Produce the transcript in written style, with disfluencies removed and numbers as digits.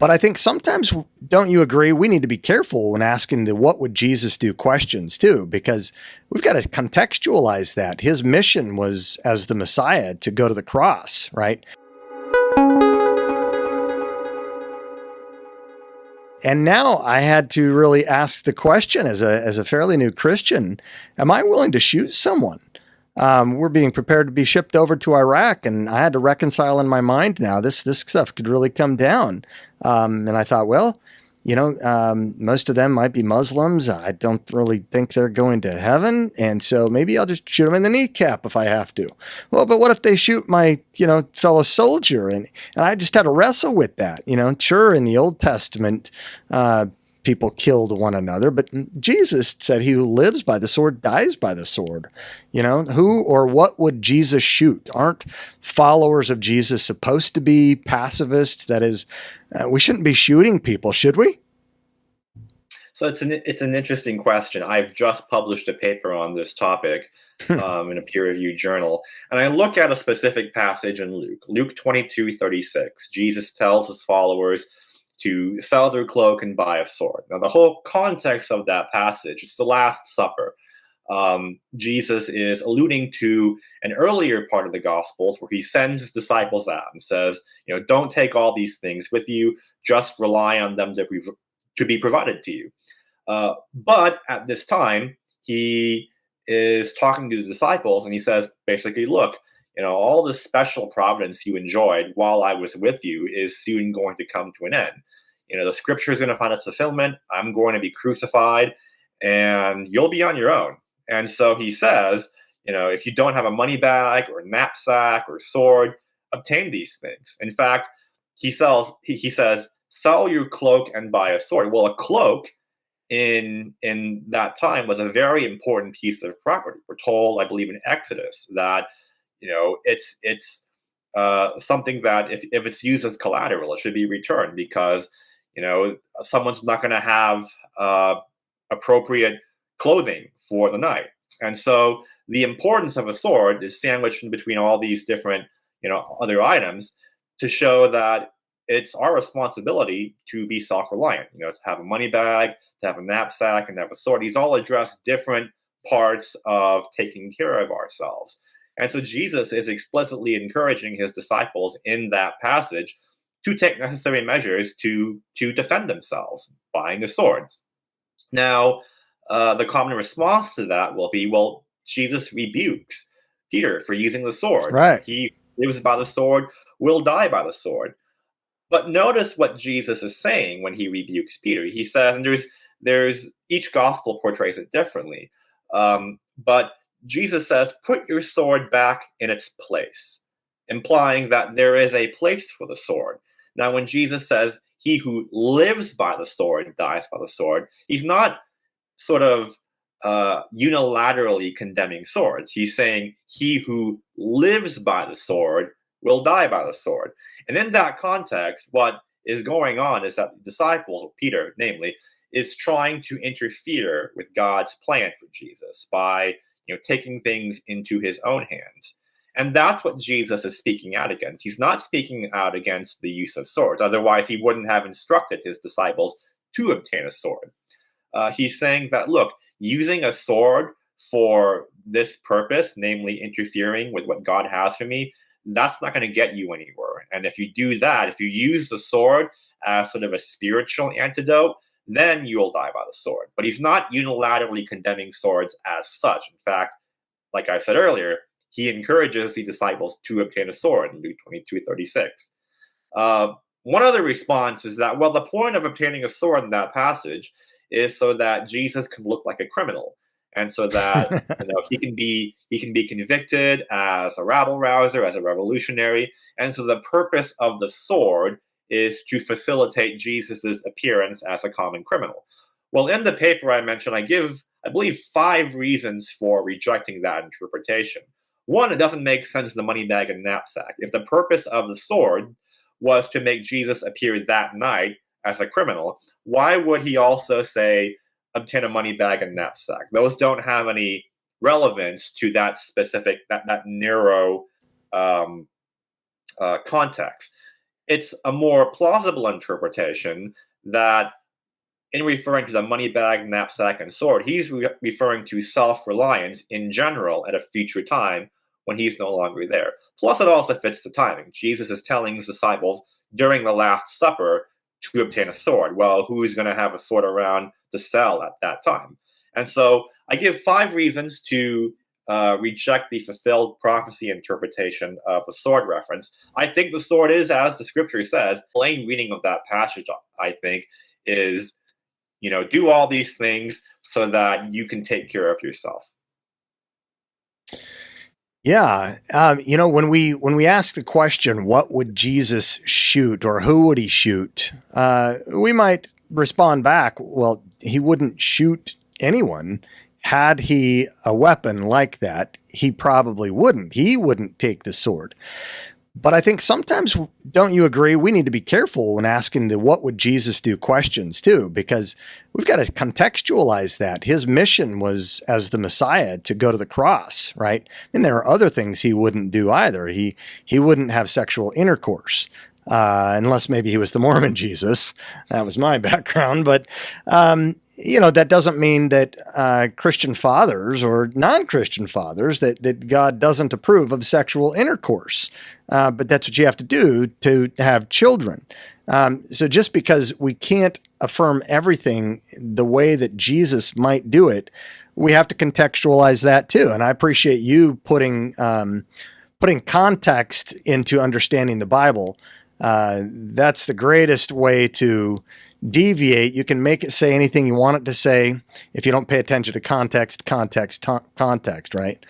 But I think sometimes, don't you agree, we need to be careful when asking the what would Jesus do questions too, because we've got to contextualize that. His mission was as the Messiah to go to the cross, right? And now I had to really ask the question as a fairly new Christian, am I willing to shoot someone? We're being prepared to be shipped over to Iraq, and I had to reconcile in my mind now this stuff could really come down. And I thought, well, most of them might be Muslims. I don't really think they're going to heaven, and so maybe I'll just shoot them in the kneecap if I have to. Well, but what if they shoot my fellow soldier? And I just had to wrestle with that. Sure, in the Old Testament, people killed one another, but Jesus said, he who lives by the sword dies by the sword. Who or what would Jesus shoot? Aren't followers of Jesus supposed to be pacifists? That is, we shouldn't be shooting people, should we? So it's an interesting question. I've just published a paper on this topic in a peer-reviewed journal, and I look at a specific passage in Luke 22:36. Jesus tells his followers to sell their cloak and buy a sword. Now, the whole context of that passage, it's the Last Supper. Jesus is alluding to an earlier part of the Gospels where he sends his disciples out and says, don't take all these things with you, just rely on them to be provided to you. But at this time, he is talking to his disciples and he says, basically, look, all the special providence you enjoyed while I was with you is soon going to come to an end. The scripture is going to find its fulfillment. I'm going to be crucified and you'll be on your own. And so he says, if you don't have a money bag or knapsack or sword, obtain these things. In fact, he says, sell your cloak and buy a sword. Well, a cloak in that time was a very important piece of property. We're told, I believe in Exodus, that it's something that if it's used as collateral, it should be returned because someone's not going to have appropriate clothing for the night. And so the importance of a sword is sandwiched in between all these different other items to show that it's our responsibility to be self-reliant, to have a money bag, to have a knapsack, and to have a sword. These all address different parts of taking care of ourselves. And so Jesus is explicitly encouraging his disciples in that passage to take necessary measures to defend themselves, buying a sword. Now, the common response to that will be, well, Jesus rebukes Peter for using the sword. Right. He lives by the sword, will die by the sword. But notice what Jesus is saying when he rebukes Peter. He says, and there's each gospel portrays it differently, but Jesus says, put your sword back in its place, implying that there is a place for the sword. Now, when Jesus says, he who lives by the sword dies by the sword, he's not sort of unilaterally condemning swords. He's saying, he who lives by the sword will die by the sword. And in that context, what is going on is that the disciples, Peter namely, is trying to interfere with God's plan for Jesus by taking things into his own hands. And that's what Jesus is speaking out against. He's not speaking out against the use of swords. Otherwise, he wouldn't have instructed his disciples to obtain a sword. He's saying that, look, using a sword for this purpose, namely interfering with what God has for me, that's not going to get you anywhere. And if you do that, if you use the sword as sort of a spiritual antidote, then you will die by the sword. But he's not unilaterally condemning swords as such. In fact, like I said earlier, he encourages the disciples to obtain a sword in Luke 22:36. One other response is that, well, the point of obtaining a sword in that passage is so that Jesus can look like a criminal, and so that he can be convicted as a rabble rouser, as a revolutionary, and so the purpose of the sword is to facilitate Jesus's appearance as a common criminal. Well, in the paper I mentioned, I give, I believe, 5 reasons for rejecting that interpretation. One, it doesn't make sense in the money bag and knapsack. If the purpose of the sword was to make Jesus appear that night as a criminal, why would he also say, obtain a money bag and knapsack? Those don't have any relevance to that specific, that narrow context. it's a more plausible interpretation that in referring to the money bag, knapsack, and sword, he's referring to self-reliance in general at a future time when he's no longer there. Plus, it also fits the timing. Jesus is telling his disciples during the Last Supper to obtain a sword. Well, who's going to have a sword around to sell at that time? And so I give 5 reasons to reject the fulfilled prophecy interpretation of the sword reference. I think the sword is, as the scripture says, plain reading of that passage, I think, is, do all these things so that you can take care of yourself. Yeah. When we ask the question, what would Jesus shoot or who would he shoot? We might respond back, well, he wouldn't shoot anyone. Had he a weapon like that, he probably wouldn't. He wouldn't take the sword. But I think sometimes, don't you agree, we need to be careful when asking the what would Jesus do questions too, because we've got to contextualize that. His mission was, as the Messiah, to go to the cross, right? And there are other things he wouldn't do either. He wouldn't have sexual intercourse, unless maybe he was the Mormon Jesus. That was my background. But, that doesn't mean that Christian fathers or non-Christian fathers, that God doesn't approve of sexual intercourse. But that's what you have to do to have children. So just because we can't affirm everything the way that Jesus might do it, we have to contextualize that too. And I appreciate you putting context into understanding the Bible. That's the greatest way to deviate. You can make it say anything you want it to say if you don't pay attention to context, right?